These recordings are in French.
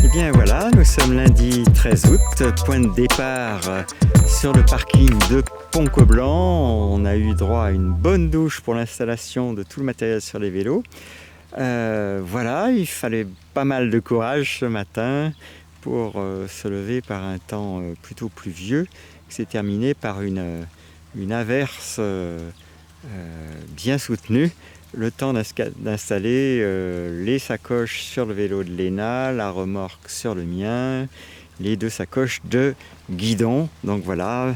Et bien voilà, nous sommes lundi 13 août, point de départ sur le parking de Pont-Coblan. On a eu droit à une bonne douche pour l'installation de tout le matériel sur les vélos. Voilà, il fallait pas mal de courage ce matin pour se lever par un temps plutôt pluvieux, qui s'est terminé par une averse bien soutenue. Le temps d'installer les sacoches sur le vélo de Léna, la remorque sur le mien, les deux sacoches de guidon. Donc voilà,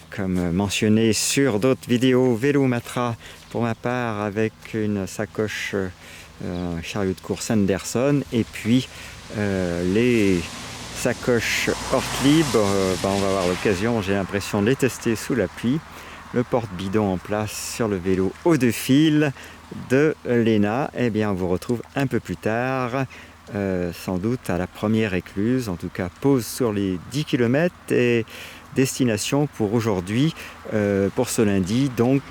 comme mentionné sur d'autres vidéos, vélo Matra pour ma part avec une sacoche chariot de course Anderson, et puis les sacoches Ortlieb, on va avoir l'occasion, j'ai l'impression, de les tester sous la pluie. Le porte-bidon en place sur le vélo haut de fil de Léna. Eh bien, on vous retrouve un peu plus tard, sans doute à la première écluse, en tout cas pause sur les 10 km et destination pour aujourd'hui, pour ce lundi, donc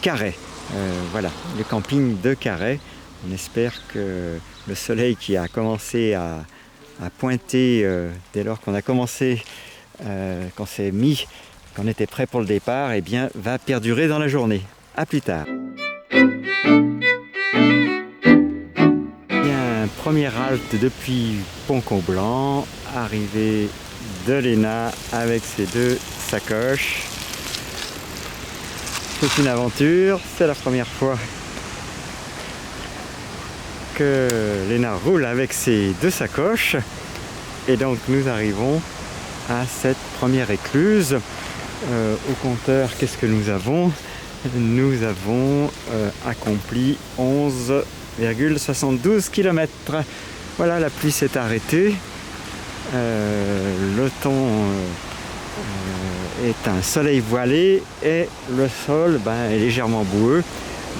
Carhaix. Voilà, le camping de Carhaix. On espère que le soleil qui a commencé à pointer dès lors qu'on a commencé, qu'on était prêt pour le départ, eh bien, va perdurer dans la journée. A plus tard. Bien, première halte depuis Pont-Coblan, arrivée de Léna avec ses deux sacoches. C'est une aventure, c'est la première fois que Léna roule avec ses deux sacoches. Et donc nous arrivons à cette première écluse. Au compteur, qu'est-ce que nous avons? Nous avons accompli 11,72 km. Voilà, la pluie s'est arrêtée. Le temps est un soleil voilé et le sol est légèrement boueux.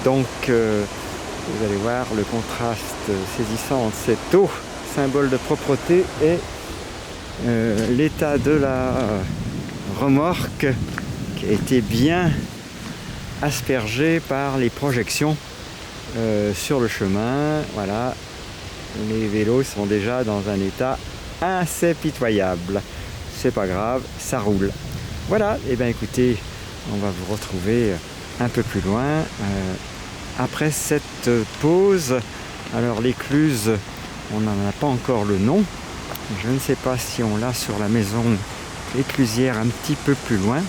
Donc vous allez voir le contraste saisissant entre cette eau, symbole de propreté, et l'état de la remorque qui a été bien aspergée par les projections sur le chemin. Voilà, les vélos sont déjà dans un état assez pitoyable. C'est pas grave, ça roule. Voilà, et bien écoutez, on va vous retrouver un peu plus loin après cette pause. Alors l'écluse, on n'en a pas encore le nom. Je ne sais pas si on l'a sur la maison éclusière un petit peu plus loin.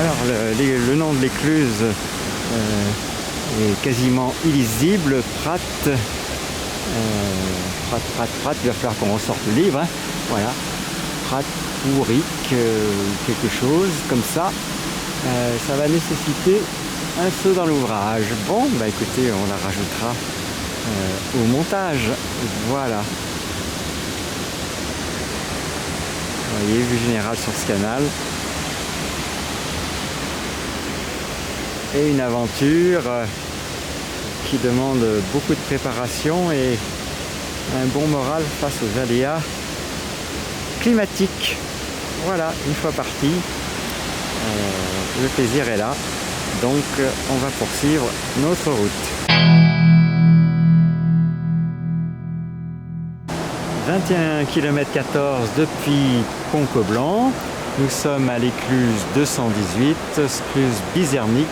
Alors le nom de l'écluse est quasiment illisible. Prat, il va falloir qu'on ressorte le livre, hein. Voilà, Prat Pourric, quelque chose comme ça. Ça va nécessiter un saut dans l'ouvrage. Bon, écoutez, on la rajoutera au montage. Voilà. Vous voyez, vue générale sur ce canal. Et une aventure qui demande beaucoup de préparation et un bon moral face aux aléas climatiques. Voilà, une fois parti, le plaisir est là. Donc on va poursuivre notre route. 21 km 14 depuis Pont-Coblan. Nous sommes à l'écluse 218, écluse Bizernic,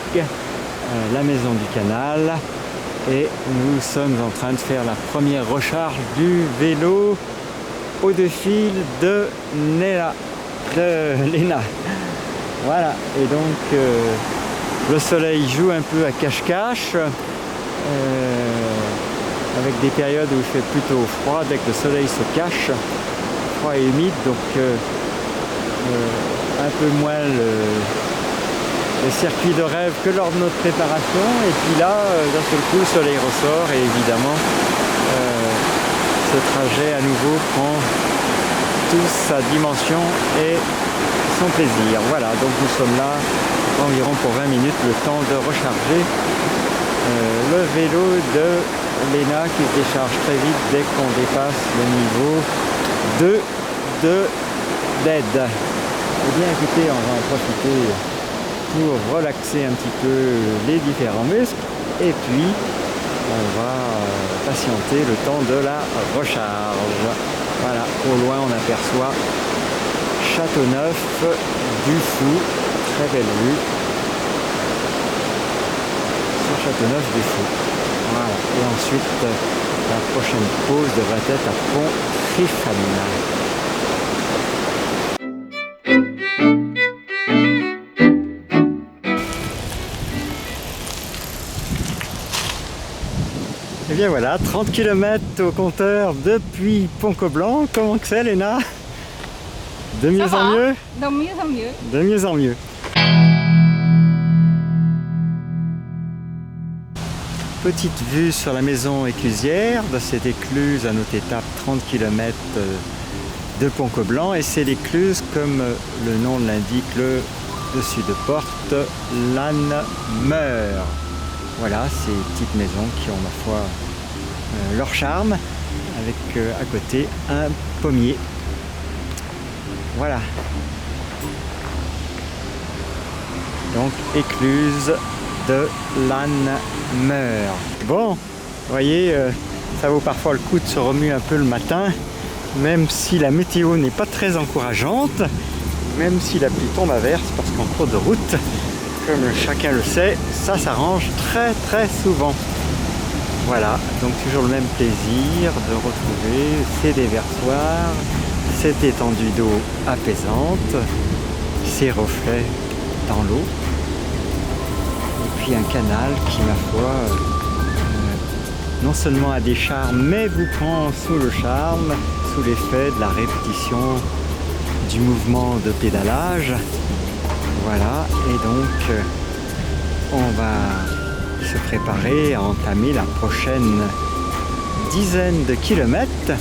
la maison du canal. Et nous sommes en train de faire la première recharge du vélo haut de fil de Léna. Voilà, et donc le soleil joue un peu à cache-cache, avec des périodes où il fait plutôt froid dès que le soleil se cache, froid et humide, donc un peu moins le circuit de rêve que lors de notre préparation. Et puis là, d'un seul coup, le soleil ressort et évidemment ce trajet à nouveau prend toute sa dimension et son plaisir. Voilà, donc nous sommes là environ pour 20 minutes, le temps de recharger le vélo de Léna qui se décharge très vite dès qu'on dépasse le niveau 2 d'aide. Eh bien écoutez, on va en profiter pour relaxer un petit peu les différents muscles. Et puis, on va patienter le temps de la recharge. Voilà, au loin on aperçoit Châteauneuf du Fou, très belle vue sur Châteauneuf du Fou. Voilà, et ensuite la prochaine pause devrait être à Pont-Trifane. Et bien voilà, 30 km au compteur depuis Pont-Coblan. Comment que c'est, Léna? De mieux en mieux? De mieux en mieux. De mieux en mieux. Petite vue sur la maison éclusière de cette écluse à notre étape 30 km de Pont-Coblan. Et c'est l'écluse, comme le nom l'indique, le dessus de porte, Lanmeur. Voilà, ces petites maisons qui ont, ma foi, leur charme, avec à côté un pommier. Voilà. Donc, écluse de Lanmeur. Bon, vous voyez, ça vaut parfois le coup de se remuer un peu le matin, même si la météo n'est pas très encourageante, même si la pluie tombe à verse, parce qu'en cours de route, comme chacun le sait, ça s'arrange très très souvent. Voilà, donc toujours le même plaisir de retrouver ces déversoirs, cette étendue d'eau apaisante, ces reflets dans l'eau, et puis un canal qui, ma foi, non seulement a des charmes, mais vous prend sous le charme, sous l'effet de la répétition du mouvement de pédalage. Voilà, et donc on va se préparer à entamer la prochaine dizaine de kilomètres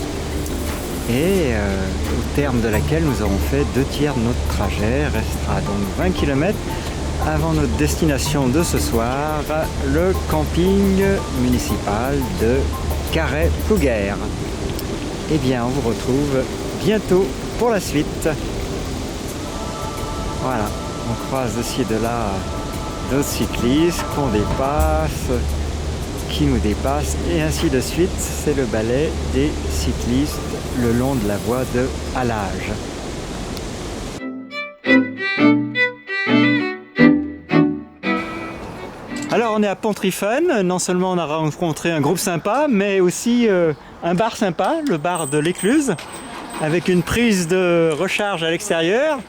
et au terme de laquelle nous aurons fait 2 tiers de notre trajet. Restera donc 20 km avant notre destination de ce soir, le camping municipal de Carhaix-Plouguer. Eh bien, on vous retrouve bientôt pour la suite. Voilà. On croise de ci et de là d'autres cyclistes qu'on dépasse, qui nous dépassent, et ainsi de suite. C'est le ballet des cyclistes le long de la voie de halage. Alors on est à Pont-Trifane. Non seulement on a rencontré un groupe sympa, mais aussi un bar sympa, le bar de l'Écluse, avec une prise de recharge à l'extérieur.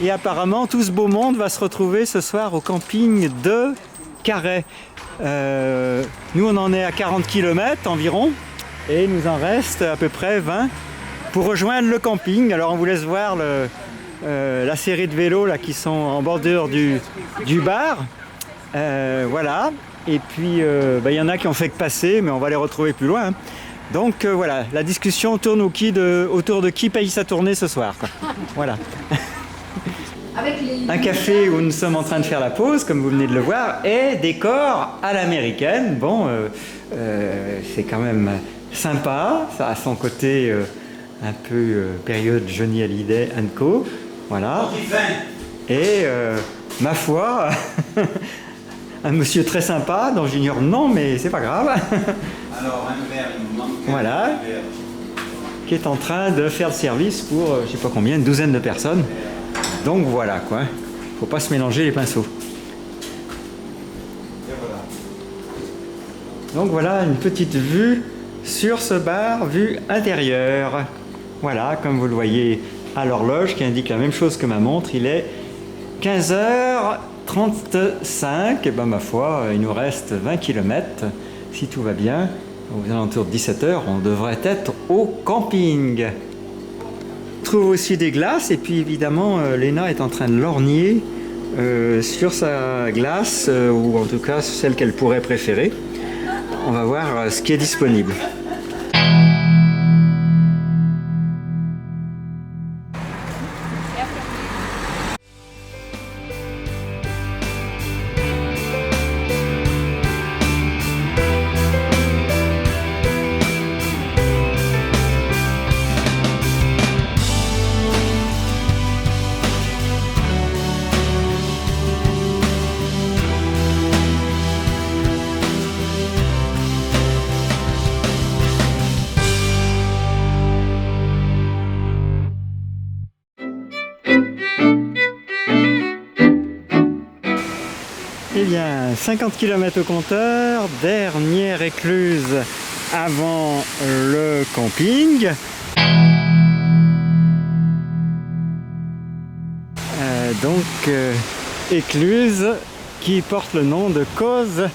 Et apparemment, tout ce beau monde va se retrouver ce soir au camping de Carhaix. Nous, on en est à 40 km environ, et il nous en reste à peu près 20 pour rejoindre le camping. Alors, on vous laisse voir la série de vélos là, qui sont en bordure du bar. Voilà. Et puis, y en a qui ont fait que passer, mais on va les retrouver plus loin. Donc, voilà, la discussion tourne autour de qui paye sa tournée ce soir, quoi. Voilà. Un café où nous sommes en train de faire la pause, comme vous venez de le voir, et décor à l'américaine. Bon, c'est quand même sympa, ça a son côté un peu période Johnny Hallyday & Co. Voilà. Et ma foi, un monsieur très sympa, dont j'ignore le nom, mais c'est pas grave. Alors, un verre, il nous manque. Voilà. Qui est en train de faire le service pour, je sais pas combien, une douzaine de personnes. Donc voilà quoi, faut pas se mélanger les pinceaux. Donc voilà une petite vue sur ce bar, vue intérieure. Voilà, comme vous le voyez à l'horloge qui indique la même chose que ma montre, il est 15h35. Et ben ma foi, il nous reste 20 km. Si tout va bien, aux alentours de 17h, on devrait être au camping. On trouve aussi des glaces, et puis évidemment Léna est en train de lorgner sur sa glace, ou en tout cas celle qu'elle pourrait préférer. On va voir ce qui est disponible. Eh bien, 50 km au compteur, dernière écluse avant le camping. Écluse qui porte le nom de Causse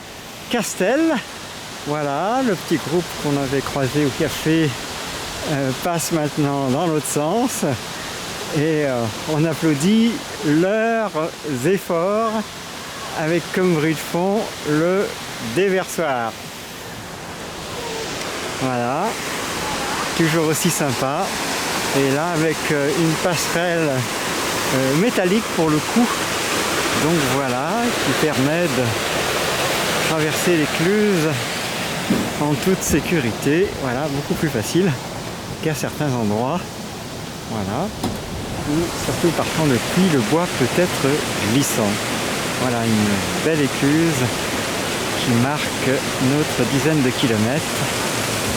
Castel. Voilà, le petit groupe qu'on avait croisé au café passe maintenant dans l'autre sens. Et on applaudit leurs efforts avec comme bruit de fond le déversoir. Voilà, toujours aussi sympa. Et là avec une passerelle métallique pour le coup. Donc voilà, qui permet de traverser l'écluse en toute sécurité. Voilà, beaucoup plus facile qu'à certains endroits. Voilà. Surtout partant de pluie, le bois peut être glissant. Voilà une belle écluse qui marque notre dizaine de kilomètres.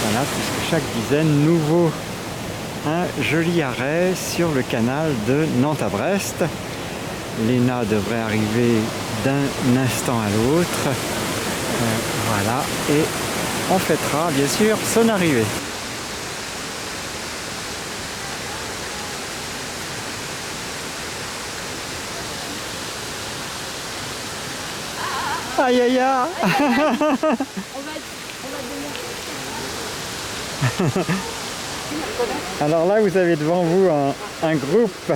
Voilà, puisque chaque dizaine nous vaut un joli arrêt sur le canal de Nantes à Brest. Léna devrait arriver d'un instant à l'autre. Voilà, et on fêtera bien sûr son arrivée. Aïe aïe aïe. Alors là vous avez devant vous un groupe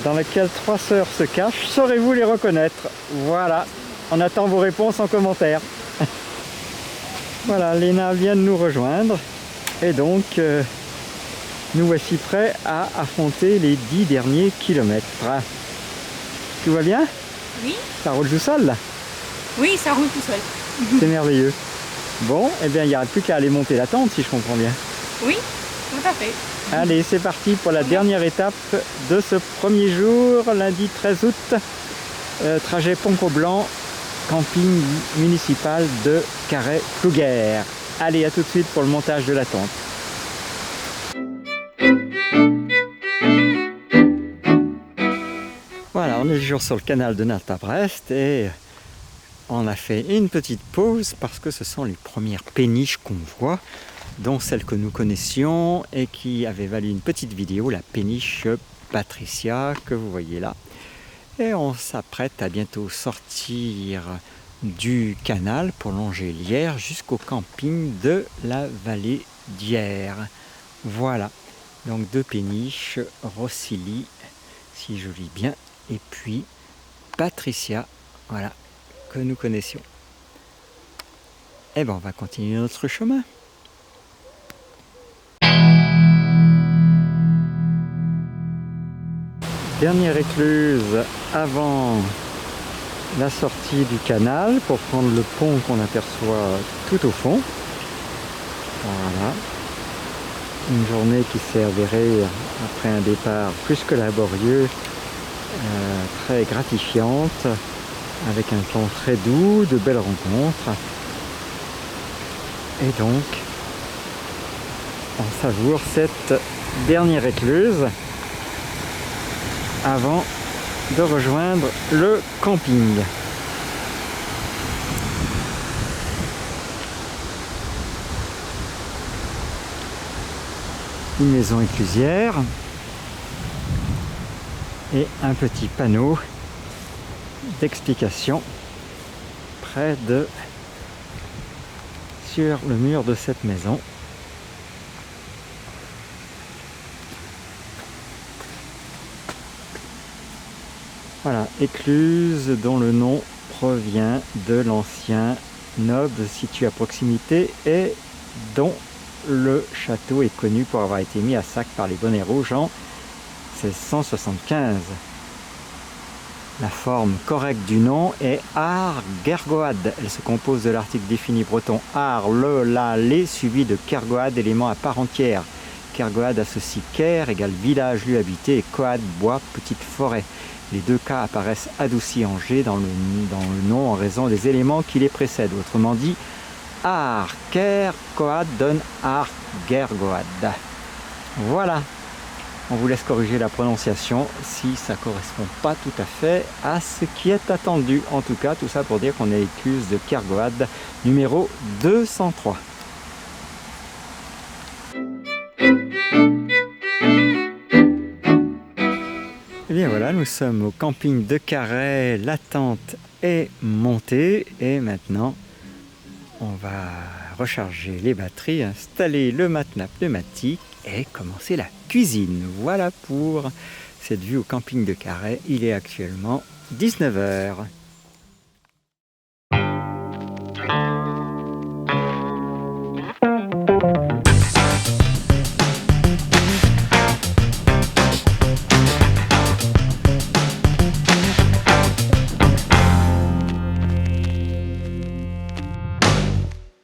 dans lequel 3 sœurs se cachent. Saurez-vous les reconnaître? Voilà, on attend vos réponses en commentaire. Voilà, Léna vient de nous rejoindre et donc nous voici prêts à affronter les 10 derniers kilomètres. Tout va bien? Oui. Ça roule tout seul là? Oui, ça roule tout seul. C'est merveilleux. Bon, eh bien il n'y aura plus qu'à aller monter la tente si je comprends bien. Oui, tout à fait. Allez, c'est parti pour la dernière étape de ce premier jour, lundi 13 août. Trajet Pont-Coblanc, camping municipal de Carhaix-Plouguer. Allez, à tout de suite pour le montage de la tente. Voilà, on est toujours sur le canal de Nantes à Brest et on a fait une petite pause parce que ce sont les premières péniches qu'on voit, dont celle que nous connaissions et qui avait valu une petite vidéo, la péniche Patricia que vous voyez là. Et on s'apprête à bientôt sortir du canal pour longer l'Yerre jusqu'au camping de la vallée d'Yerre. Voilà, donc 2 péniches, Rossily, si je lis bien, et puis Patricia, voilà, que nous connaissions. Et bien on va continuer notre chemin. Dernière écluse avant la sortie du canal pour prendre le pont qu'on aperçoit tout au fond. Voilà. Une journée qui s'est avérée, après un départ plus que laborieux, très gratifiante, avec un temps très doux, de belles rencontres. Et donc, on savoure cette dernière écluse avant de rejoindre le camping. Une maison éclusière et un petit panneau d'explication près de sur le mur de cette maison. Voilà, écluse dont le nom provient de l'ancien noble situé à proximité et dont le château est connu pour avoir été mis à sac par les bonnets rouges en 1675. La forme correcte du nom est Ar-Gergoad. Elle se compose de l'article défini breton Ar, le, la, les, suivi de Kergoad, élément à part entière. Kergoad associe Ker égale village, lieu habité, et Coad, bois, petite forêt. Les 2 cas apparaissent adoucis en G dans le nom en raison des éléments qui les précèdent. Autrement dit, Ar, Ker, Coad donne Ar, Gergoad. Voilà. On vous laisse corriger la prononciation si ça ne correspond pas tout à fait à ce qui est attendu. En tout cas, tout ça pour dire qu'on est écluse de Kergoad numéro 203. Et bien voilà, nous sommes au camping de Carhaix, la tente est montée et maintenant on va recharger les batteries, installer le matelas pneumatique et commencer la cuisine. Voilà pour cette vue au camping de Carhaix, il est actuellement 19 h.